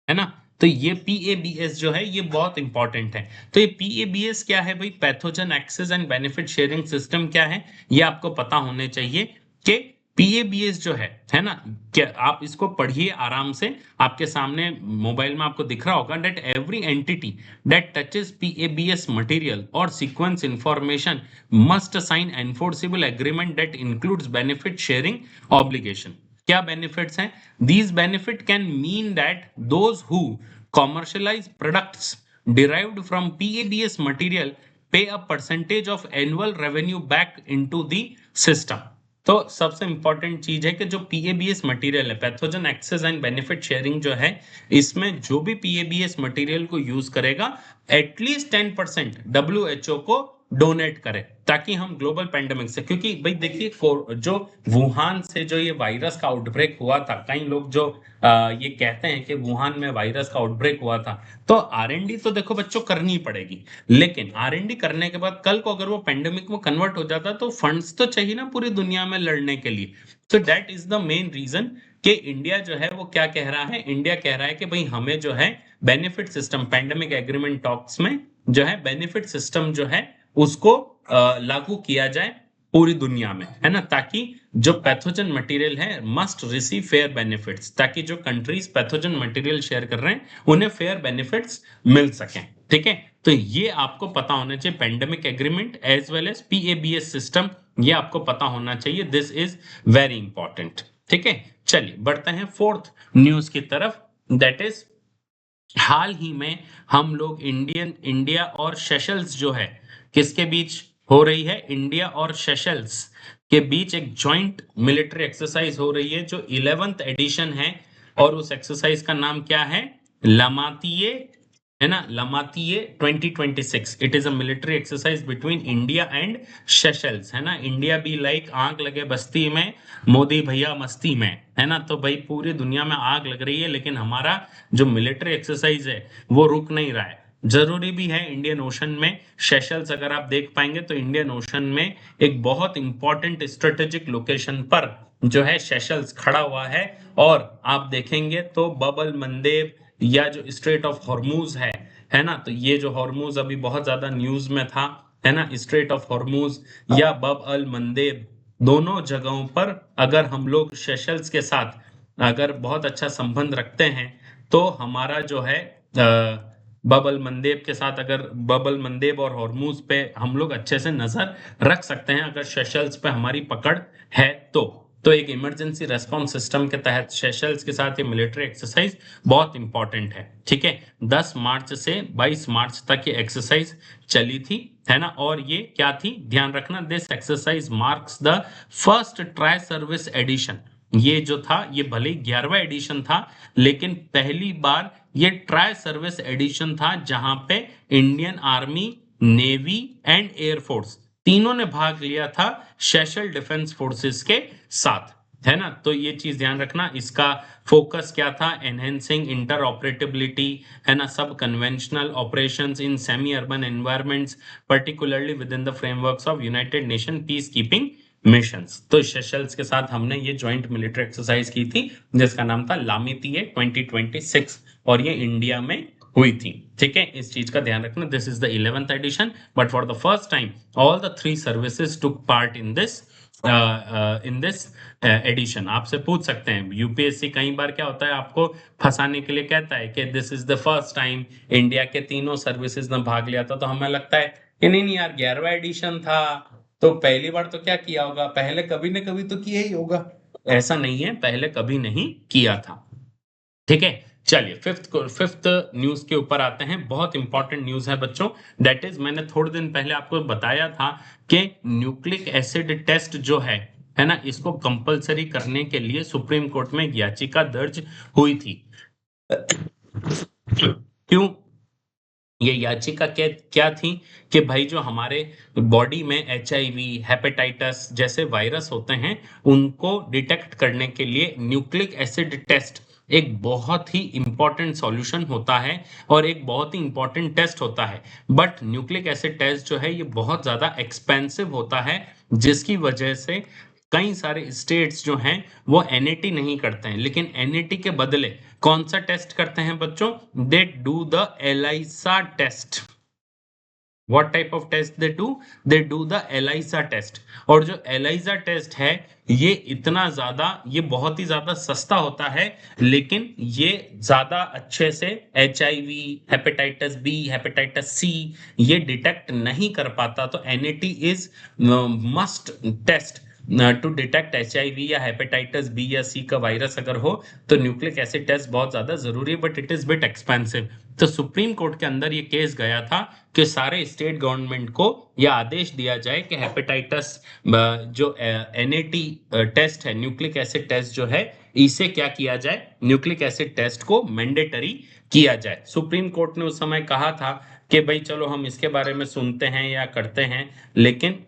है ना? तो ये PABS जो है ये बहुत इंपॉर्टेंट है। तो ये PABS क्या है भाई? Pathogen access and benefit sharing system क्या है, ये आपको पता होने चाहिए कि PABS जो है ना? क्या आप इसको पढ़िए आराम से, आपके सामने मोबाइल में आपको दिख रहा होगा, that every entity that touches PABS material or sequence information must sign enforceable agreement that includes benefit sharing obligation। क्या बेनिफिट्स हैं? These benefit can mean that those who commercialize products derived from PABS material pay a percentage of annual revenue back into the system। तो सबसे important चीज है कि जो PABS material है, pathogen access and benefit sharing जो है, इसमें जो भी PABS मटेरियल को यूज करेगा, एटलीस्ट 10% WHO को डोनेट करे, ताकि हम ग्लोबल पेंडेमिक से, क्योंकि भाई देखिए, जो वुहान से जो ये वायरस का आउटब्रेक हुआ था, कई लोग जो ये कहते हैं कि वुहान में वायरस का आउटब्रेक हुआ था, तो R&D तो देखो बच्चों करनी ही पड़ेगी, लेकिन R&D करने के बाद कल को अगर वो पेंडेमिक में कन्वर्ट हो जाता, तो फंड्स तो चाहिए ना पूरी दुनिया में लड़ने के लिए। तो that is the main reason कि इंडिया जो है वो क्या कह रहा है, इंडिया कह रहा है कि भाई हमें जो है benefit system, pandemic agreement talks में जो है बेनिफिट सिस्टम जो है उसको लागू किया जाए पूरी दुनिया में, है ना? ताकि जो पैथोजन मटेरियल है मस्ट रिसीव फेयर बेनिफिट्स, ताकि जो कंट्रीज पैथोजन मटेरियल शेयर कर रहे हैं उन्हें फेयर बेनिफिट्स मिल सकें। ठीक है, तो ये आपको पता होना चाहिए, pandemic agreement as well as PABS system, ये आपको पता होना चाहिए। This is very important. ठीक है, चलिए बढ़ते हैं फोर्थ न्यूज की तरफ, दैट इज हाल ही में हम लोग इंडिया और सेशल्स जो है, किसके बीच हो रही है? इंडिया और सेशल्स के बीच एक जॉइंट मिलिट्री एक्सरसाइज हो रही है, जो 11th एडिशन है, और उस एक्सरसाइज का नाम क्या है? लमातिये, है ना? लमातिये 2026। It is a military exercise between India and Seychelles, है ना? इंडिया भी लाइक आग लगे बस्ती में, मोदी भैया मस्ती में, है ना? तो भाई पूरी दुनिया में आग लग रही है, लेकिन हमारा जो मिलिट्री एक्सरसाइज है वो रुक नहीं रहा है। जरूरी भी है इंडियन ओशन में। सेशल्स अगर आप देख पाएंगे तो इंडियन ओशन में एक बहुत इंपॉर्टेंट स्ट्रेटेजिक लोकेशन पर जो है सेशल्स खड़ा हुआ है, और आप देखेंगे तो बबल मंदेब या जो स्ट्रेट ऑफ हॉर्मूज है ना? तो ये जो हॉर्मूज अभी बहुत ज्यादा न्यूज में था, है ना? स्ट्रेट ऑफ हॉर्मूज या बब अल मंदेब, दोनों जगहों पर अगर हम लोग सेशल्स के साथ अगर बहुत अच्छा संबंध रखते हैं, तो हमारा जो है बबल मंदेब के साथ, अगर बबल मंदेब और हॉर्मूज पे हम लोग अच्छे से नजर रख सकते हैं, अगर सेशल्स पे हमारी पकड़ है तो। तो एक इमरजेंसी रेस्पॉन्स सिस्टम के तहत सेशल्स के साथ ये मिलिट्री एक्सरसाइज बहुत इंपॉर्टेंट है। ठीक है, 10 मार्च से 22 मार्च तक ये एक्सरसाइज चली थी, है ना। और ये क्या थी, ध्यान रखना, this exercise marks the first tri service edition. ये जो था, ये भले 11वां एडिशन था, लेकिन पहली बार ये ट्राई सर्विस एडिशन था जहां पे Indian army, navy and air force तीनों ने भाग लिया था सेशल डिफेंस फोर्सेस के साथ, है ना। तो ये चीज ध्यान रखना, इसका फोकस क्या था, एनहेंसिंग इंटर ऑपरेटिबिलिटी, है ना, सब conventional operations in semi urban environments, particularly with in the frameworks of United nation peace keeping missions. तो सेशल्स के साथ हमने ये ज्वाइंट मिलिट्री एक्सरसाइज की थी जिसका नाम था लामितीये 2026, और ये इंडिया में हुई थी। ठीक है, इस चीज का ध्यान रखना, this is the 11th edition, but for the first time all the 3 services took part in this edition. आपसे पूछ सकते हैं, यूपीएससी कई बार क्या होता है, आपको फंसाने के लिए कहता है कि this is the first time India के तीनों सर्विसेज ने भाग लिया था, तो हमें लगता है कि नहीं नहीं यार, 11वां एडिशन था तो पहली बार तो क्या किया होगा, पहले कभी न कभी तो किया ही होगा। ऐसा नहीं है, पहले कभी नहीं किया था। ठीक है, चलिए फिफ्थ न्यूज के ऊपर आते हैं। बहुत इंपॉर्टेंट न्यूज है बच्चों, दैट इज, मैंने थोड़े दिन पहले आपको बताया था कि न्यूक्लिक एसिड टेस्ट जो है ना, इसको कंपलसरी करने के लिए सुप्रीम कोर्ट में याचिका दर्ज हुई थी। क्यों ये याचिका क्या थी कि भाई जो हमारे बॉडी में HIV, हेपेटाइटिस जैसे वायरस होते हैं, उनको डिटेक्ट करने के लिए न्यूक्लिक एसिड टेस्ट एक बहुत ही इंपॉर्टेंट सॉल्यूशन होता है और एक बहुत ही इंपॉर्टेंट टेस्ट होता है। बट न्यूक्लिक एसिड टेस्ट जो है ये बहुत ज्यादा एक्सपेंसिव होता है, जिसकी वजह से कई सारे स्टेट्स जो हैं वो NAT नहीं करते हैं। लेकिन NAT के बदले कौन सा टेस्ट करते हैं बच्चों, they do the ELISA test. What type of test they do? They do the ELISA test. और जो ELISA टेस्ट है ये इतना ज्यादा, ये बहुत ही ज्यादा सस्ता होता है, लेकिन ये ज्यादा अच्छे से HIV, hepatitis B, hepatitis C ये डिटेक्ट नहीं कर पाता। तो NAT is must test to detect HIV या हेपेटाइटिस B या C का वायरस अगर हो, तो न्यूक्लिक एसिड टेस्ट बहुत ज्यादा जरूरी है, but it is bit expensive. तो सुप्रीम कोर्ट के अंदर ये केस गया था कि सारे स्टेट गवर्नमेंट को यह आदेश दिया जाए कि हेपेटाइटिस जो NAT टेस्ट है, न्यूक्लिक एसिड टेस्ट जो है, इसे क्या किया जाए, न्यूक्लिक एसिड टेस्ट को मैंडेटरी किया जाए। सुप्रीम कोर्ट ने उस समय कहा था कि भाई चलो हम इसके बारे में सुनते हैं या करते हैं, लेकिन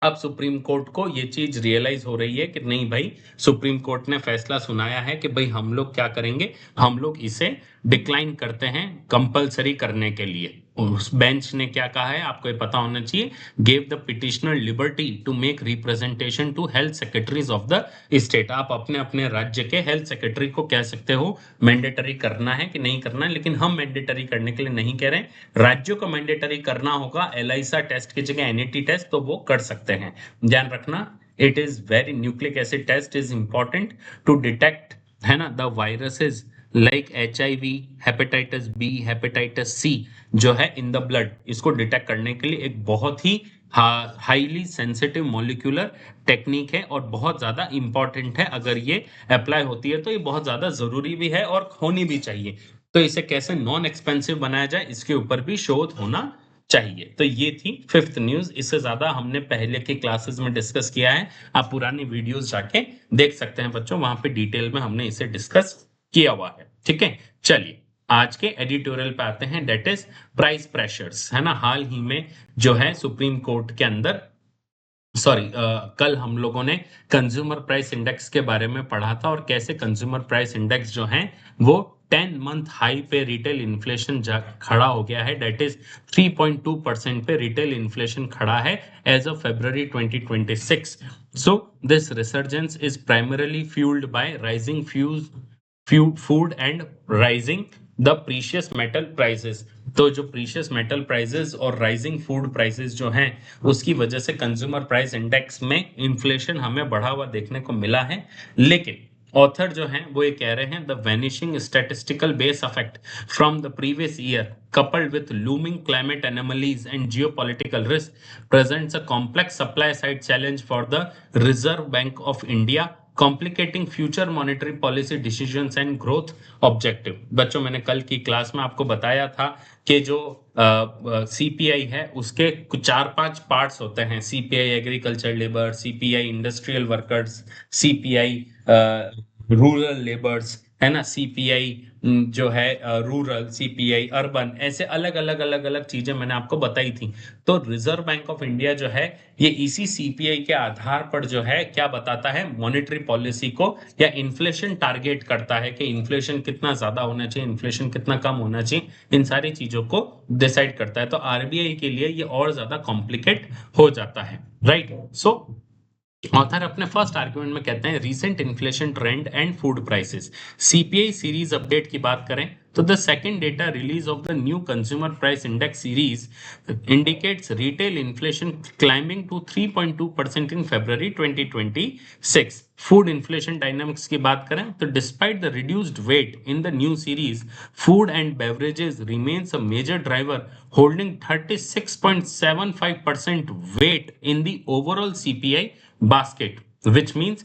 अब सुप्रीम कोर्ट को ये चीज रियलाइज हो रही है कि नहीं भाई, सुप्रीम कोर्ट ने फैसला सुनाया है कि भाई हम लोग क्या करेंगे, हम लोग इसे डिक्लाइन करते हैं कंपलसरी करने के लिए। उस बेंच ने क्या कहा है आपको ये पता होना चाहिए, gave the petitioner liberty to make representation to health secretaries of the state. आप अपने अपने राज्य के हेल्थ सेक्रेटरी को कह सकते हो मैंडेटरी करना है कि नहीं करना है, लेकिन हम मैंडेटरी करने के लिए नहीं कह रहे हैं। राज्यों को मैंडेटरी करना होगा ELISA टेस्ट की जगह NAT टेस्ट, तो वो कर सकते हैं। ध्यान रखना, it is very, nucleic acid test is important to detect, है ना, the viruses like HIV, hepatitis B, hepatitis C जो है इन द ब्लड, इसको डिटेक्ट करने के लिए एक बहुत ही हाईली सेंसिटिव मॉलिक्यूलर टेक्निक है और बहुत ज्यादा इंपॉर्टेंट है। अगर ये अप्लाई होती है तो ये बहुत ज्यादा जरूरी भी है और होनी भी चाहिए। तो इसे कैसे नॉन एक्सपेंसिव बनाया जाए, इसके ऊपर भी शोध होना चाहिए। तो ये थी फिफ्थ न्यूज, इससे ज्यादा हमने पहले के क्लासेस में डिस्कस किया है, आप पुरानी वीडियोस जाके देख सकते हैं बच्चों, वहां पे डिटेल में हमने इसे डिस्कस किया हुआ है। ठीक है, चलिए आज के एडिटोरियल पे आते हैं, डेट इज प्राइस प्रेशर्स, है ना। हाल ही में जो है सुप्रीम कोर्ट के अंदर, सॉरी कल हम लोगों ने कंज्यूमर प्राइस इंडेक्स के बारे में पढ़ा था, और कैसे कंज्यूमर प्राइस इंडेक्स जो है वो 10 मंथ हाई पे रिटेल इन्फ्लेशन खड़ा हो गया है, डेट इज 3.2% पे रिटेल इन्फ्लेशन खड़ा है as of February 2026। So this resurgence is primarily fuelled by rising food and rising the precious metal prices. तो जो प्रीशियस मेटल प्राइसेस और राइजिंग फूड प्राइसेस जो हैं, उसकी वजह से कंज्यूमर प्राइस इंडेक्स में इन्फ्लेशन हमें बढ़ा हुआ देखने को मिला है। लेकिन ऑथर जो हैं वो ये कह रहे हैं, the vanishing statistical base effect from the previous year coupled with looming climate anomalies and geopolitical risk presents a complex supply side challenge for the Reserve Bank of India, complicating future monetary policy decisions and growth objective। बच्चों, मैंने कल की class में आपको बताया था कि जो सीपीआई है उसके कुछ 4-5 पार्ट्स होते हैं। CPI agriculture labour, CPI industrial workers, CPI rural labours, है ना, सीपीआई जो है रूरल, सीपीआई अर्बन, ऐसे अलग अलग अलग अलग चीजें मैंने आपको बताई थी। तो रिजर्व बैंक ऑफ इंडिया जो है ये इसी सीपीआई के आधार पर जो है क्या बताता है, मॉनेटरी पॉलिसी को या इन्फ्लेशन टारगेट करता है कि इन्फ्लेशन कितना ज्यादा होना चाहिए, इन्फ्लेशन कितना कम होना चाहिए, इन सारी चीजों को डिसाइड करता है। तो आरबीआई के लिए ये और ज्यादा कॉम्प्लिकेट हो जाता है, राइट। सो ऑथर अपने फर्स्ट आर्गुमेंट में कहते हैं recent inflation trend and food prices. CPI series update की बात करें तो the second data release of the new consumer price index series indicates retail inflation climbing to 3.2% in February 2026। Food inflation dynamics की बात करें तो despite the reduced weight in the new series, food and beverages remains a major driver holding 36.75% weight in the overall CPI basket, which means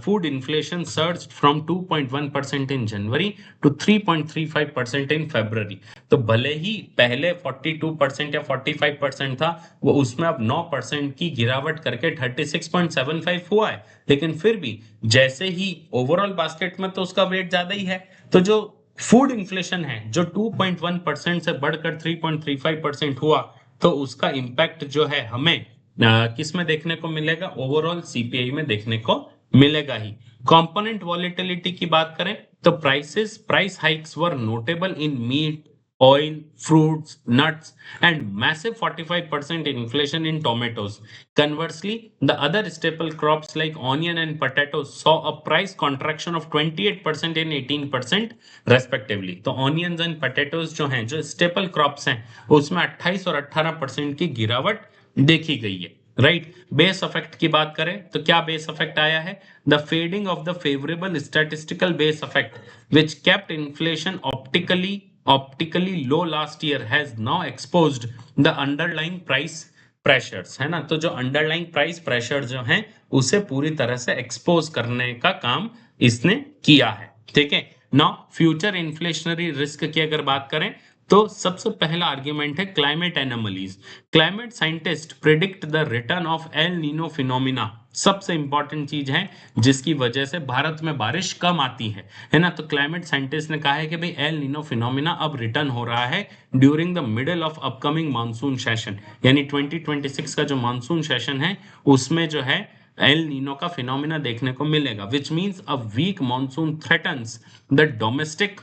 food inflation surged from 2.1% in January to 3.35% in February। तो भले ही पहले 42% या 45% था, वो उसमें अब 9% की गिरावट करके 36.75 हुआ है, लेकिन फिर भी जैसे ही ओवरऑल बास्केट में तो उसका वेट ज्यादा ही है। तो जो फूड इन्फ्लेशन है जो 2.1% से बढ़कर 3.35% हुआ, तो उसका इम्पैक्ट जो है हमें किस में देखने को मिलेगा, ओवरऑल सीपीआई में देखने को मिलेगा ही। कंपोनेंट वॉलेटिलिटी की बात करें तो price hikes were notable in meet, oil, fruits, nuts, and massive 45% inflation in tomatoes. Conversely, the other staple crops like onion and potatoes saw a price contraction of 28% and 18% respectively। तो onions and potatoes जो हैं, जो staple crops हैं, उसमें 28 और 18% की गिरावट देखी गई है, राइट। बेस इफेक्ट की बात करें तो क्या बेस इफेक्ट आया है, the fading of the favourable statistical base effect which kept inflation optically low last year has now exposed the underlying price pressures, है ना। तो जो अंडरलाइंग प्राइस प्रेशर जो हैं उसे पूरी तरह से एक्सपोज करने का काम इसने किया है, ठीक है। नाउ फ्यूचर इन्फ्लेशनरी रिस्क की अगर बात करें तो सबसे पहला आर्ग्यूमेंट है climate anomalies. Climate scientist predict the return of El Nino phenomena, सबसे इंपॉर्टेंट चीज है जिसकी वजह से भारत में बारिश कम आती है ना। तो क्लाइमेट साइंटिस्ट ने कहा है कि भाई एल नीनो फिनोमिना अब रिटर्न हो रहा है during the middle of upcoming monsoon session, यानी 2026 का जो मानसून सेशन है उसमें जो है एल नीनो का फिनोमिना देखने को मिलेगा, which means a weak monsoon threatens the domestic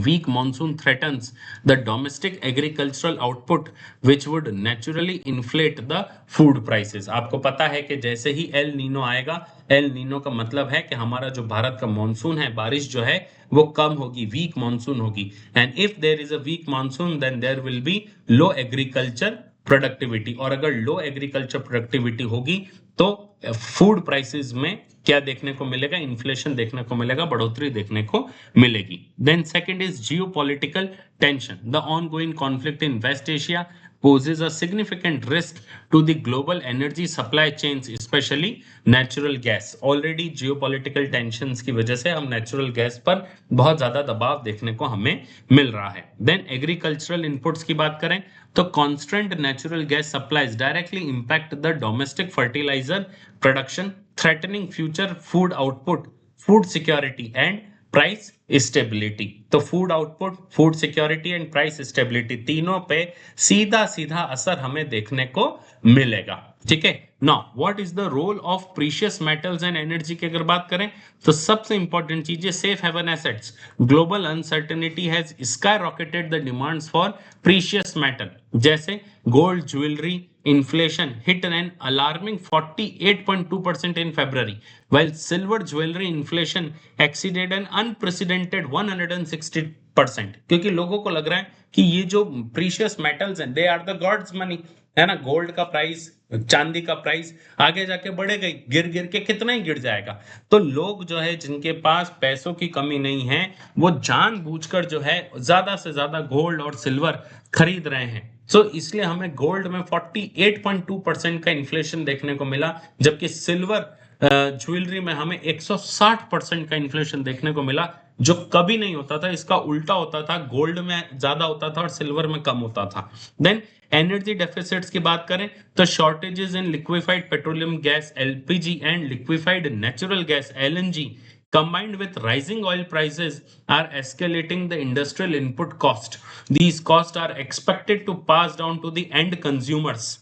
weak monsoon threatens the domestic agricultural output which would naturally inflate the food prices। आपको पता है कि जैसे ही एल नीनो आएगा, एल नीनो का मतलब है कि हमारा जो भारत का मॉनसून है, बारिश जो है वो कम होगी, वीक मॉनसून होगी। And if there is a weak monsoon then there will be low agriculture productivity, और अगर लो एग्रीकल्चर प्रोडक्टिविटी होगी तो फूड प्राइसेस में क्या देखने को मिलेगा, इन्फ्लेशन देखने को मिलेगा, बढ़ोतरी देखने को मिलेगी। Then second is geopolitical tension. The ongoing conflict in West Asia poses a significant risk to the global energy supply chains, especially natural gas। Already geopolitical tensions की वजह से हम नेचुरल गैस पर बहुत ज्यादा दबाव देखने को हमें मिल रहा है। देन एग्रीकल्चरल इनपुट्स की बात करें तो constant natural gas supplies directly impact the domestic fertiliser production, threatening future food output, food security and price stability. तो food output, food security and price stability तीनों पे सीधा सीधा असर हमें देखने को मिलेगा, ठीक है। Now what is the role of precious metals and energy की अगर बात करें तो सबसे इंपॉर्टेंट चीज है safe haven assets. Global uncertainty has skyrocketed the demands for precious metal जैसे gold, jewellery. Inflation hit an alarming 48.2% in February, while silver jewelry inflation exceeded an unprecedented 160%। क्योंकि लोगों को लग रहा है कि ये जो प्रीशियस मेटल्स हैं they are the god's money, है ना, गोल्ड का प्राइस, चांदी का प्राइस आगे जाके बढ़ेगा ही, गिर गिर के कितना ही गिर जाएगा। तो लोग जो है जिनके पास पैसों की कमी नहीं है, वो जानबूझकर जो है ज्यादा से ज्यादा गोल्ड और सिल्वर खरीद रहे हैं। सो इसलिए हमें गोल्ड में 48.2% का इन्फ्लेशन देखने को मिला, जबकि सिल्वर ज्वेलरी में हमें 160% का इन्फ्लेशन देखने को मिला, जो कभी नहीं होता था। इसका उल्टा होता था, गोल्ड में ज्यादा होता था और सिल्वर में कम होता था। देन एनर्जी डेफिसिट्स की बात करें तो shortages in liquefied petroleum gas LPG and liquefied natural gas LNG combined with rising oil prices are escalating the industrial input cost. These costs are expected to pass down to the end consumers.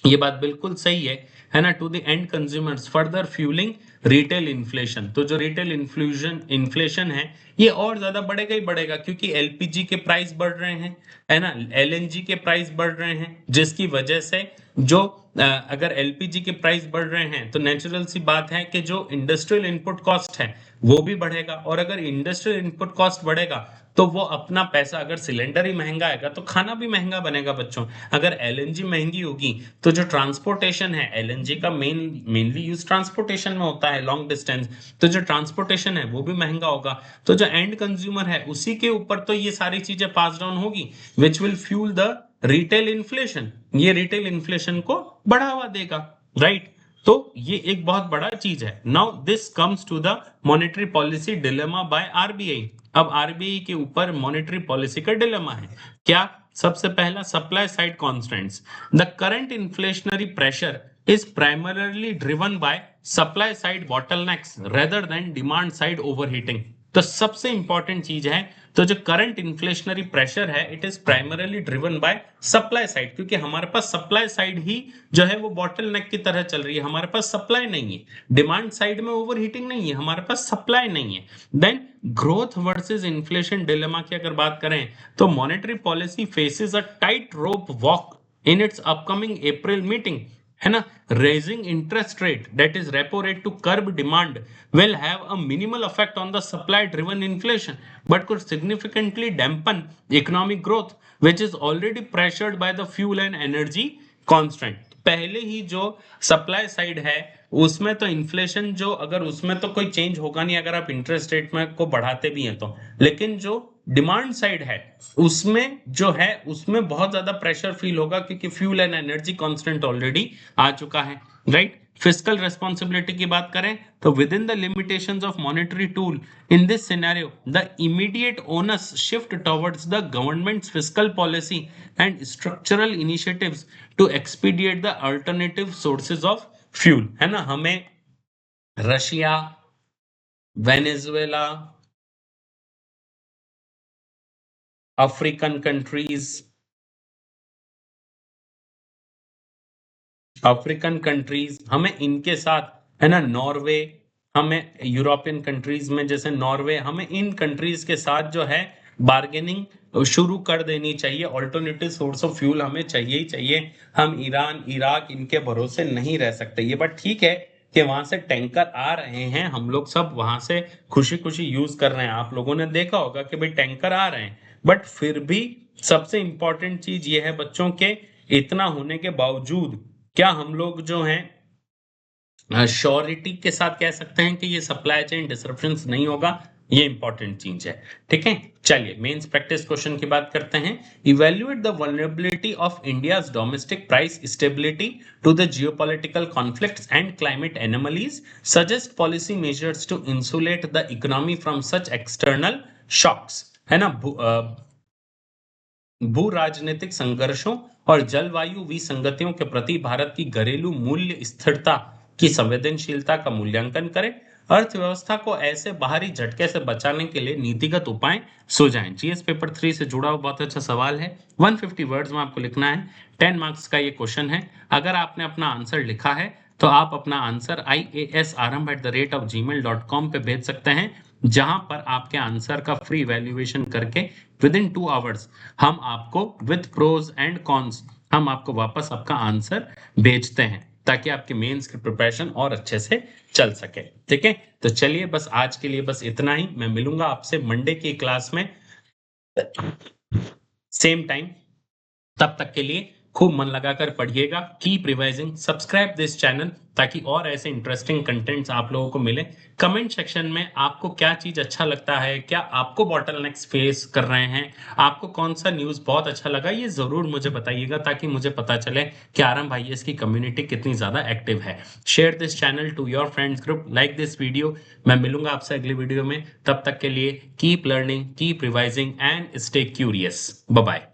ये बात बिल्कुल सही है ना, to the end consumers, further fuelling retail inflation. तो जो retail inflation inflation है ये और ज्यादा बढ़ेगा ही बढ़ेगा, क्योंकि एलपीजी के प्राइस बढ़ रहे हैं, है ना, एलएनजी के प्राइस बढ़ रहे हैं, जिसकी वजह से जो अगर एलपीजी के प्राइस बढ़ रहे हैं तो नेचुरल सी बात है कि जो इंडस्ट्रियल इनपुट कॉस्ट है वो भी बढ़ेगा। और अगर इंडस्ट्रियल इनपुट कॉस्ट बढ़ेगा तो वो अपना पैसा, अगर सिलेंडर ही महंगा आएगा तो खाना भी महंगा बनेगा बच्चों। अगर एलएनजी महंगी होगी तो जो ट्रांसपोर्टेशन है, एलएनजी का मेनली यूज ट्रांसपोर्टेशन में होता है, लॉन्ग डिस्टेंस, तो जो ट्रांसपोर्टेशन है वो भी महंगा होगा। तो जो एंड कंज्यूमर है उसी के ऊपर तो ये सारी चीजें पास डाउन होगी, which will fuel the retail inflation. ये रिटेल इन्फ्लेशन को बढ़ावा देगा, राइट। तो ये एक बहुत बड़ा चीज है। Now this comes to the monetary policy dilemma by RBI. अब आरबीआई के ऊपर मॉनेटरी पॉलिसी का डिलेमा है क्या? सबसे पहला, supply side constants. The current inflationary pressure is primarily driven by supply side bottlenecks rather than demand side overheating. तो सबसे इंपॉर्टेंट चीज है, तो जो करंट इन्फ्लेशनरी प्रेशर है it is primarily driven by supply side, क्योंकि हमारे पास सप्लाई साइड ही जो है वो बॉटल नेक की तरह चल रही है, हमारे पास सप्लाई नहीं है। डिमांड साइड में ओवरहीटिंग नहीं है, हमारे पास सप्लाई नहीं है। Then growth versus inflation dilemma की अगर बात करें तो monetary policy faces a tight rope walk in its upcoming April meeting, है ना। Raising interest rate, that is repo rate, to curb demand will have a minimal effect on the supply driven inflation but could significantly dampen economic growth which is already pressured by the fuel and energy constant। पहले ही जो supply side है उसमें तो inflation, जो अगर उसमें तो कोई चेंज होगा नहीं अगर आप इंटरेस्ट रेट में को बढ़ाते भी हैं तो, लेकिन जो डिमांड साइड है उसमें जो है उसमें बहुत ज्यादा प्रेशर फील होगा, क्योंकि fuel and energy constant already आ चुका है, राइट। फिस्कल रेस्पॉन्सिबिलिटी की बात करें तो within the limitations of monetary tool in this scenario the immediate onus shift towards the government's fiscal policy and structural initiatives to expedite the alternative sources of fuel, है ना। हमें Russia, Venezuela, African countries हमें इनके साथ, है ना, Norway, हमें European countries में जैसे नॉर्वे, हमें इन कंट्रीज के साथ जो है बार्गेनिंग शुरू कर देनी चाहिए। ऑल्टरनेटिव सोर्स ऑफ फ्यूल हमें चाहिए ही चाहिए। हम ईरान, इराक इनके भरोसे नहीं रह सकते। ये बात ठीक है कि वहां से टैंकर आ रहे हैं, हम लोग सब वहां से खुशी खुशी यूज कर रहे हैं, आप लोगों ने देखा होगा कि भाई टैंकर आ रहे हैं, बट फिर भी सबसे इंपॉर्टेंट चीज ये है बच्चों के, इतना होने के बावजूद क्या हम लोग जो हैं श्योरिटी के साथ कह सकते हैं कि ये सप्लाई चेन डिसरप्शन नहीं होगा? ये इंपॉर्टेंट चीज है, ठीक है। चलिए मेंस प्रैक्टिस क्वेश्चन की बात करते हैं। Evaluate the vulnerability of India's domestic price stability to the geopolitical conflicts and climate anomalies, suggest policy measures to insulate the economy from such external shocks, है ना। भू राजनीतिक संघर्षों और जलवायु विसंगतियों के प्रति भारत की घरेलू मूल्य स्थिरता की संवेदनशीलता का मूल्यांकन करें। अर्थव्यवस्था को ऐसे बाहरी झटके से बचाने के लिए नीतिगत उपाय सुझाएं। जीएस पेपर 3 से जुड़ा हुआ बहुत अच्छा सवाल है, 150 वर्ड्स में आपको लिखना है, 10 मार्क्स का ये क्वेश्चन है। अगर आपने अपना आंसर लिखा है तो आप अपना आंसर iasarambh@gmail.com पे भेज सकते हैं, जहां पर आपके आंसर का फ्री वैल्यूएशन करके विद इन 2 आवर्स हम आपको विद प्रोज एंड कॉन्स हम आपको वापस आपका आंसर भेजते हैं, ताकि आपके मेंस की प्रिपरेशन और अच्छे से चल सके, ठीक है। तो चलिए बस आज के लिए बस इतना ही। मैं मिलूंगा आपसे मंडे की क्लास में सेम टाइम, तब तक के लिए खूब मन लगाकर पढ़िएगा, keep revising, subscribe this channel ताकि और ऐसे इंटरेस्टिंग कंटेंट्स आप लोगों को मिले। कमेंट सेक्शन में आपको क्या चीज अच्छा लगता है, क्या आपको बॉटलनेक्स फेस कर रहे हैं, आपको कौन सा न्यूज बहुत अच्छा लगा, ये जरूर मुझे बताइएगा ताकि मुझे पता चले कि आरएम भाई की कम्युनिटी कितनी ज्यादा एक्टिव है। Share this channel to your friends group, like this video. मैं मिलूंगा आपसे अगली वीडियो में, तब तक के लिए keep learning, keep revising and stay curious. Bye bye.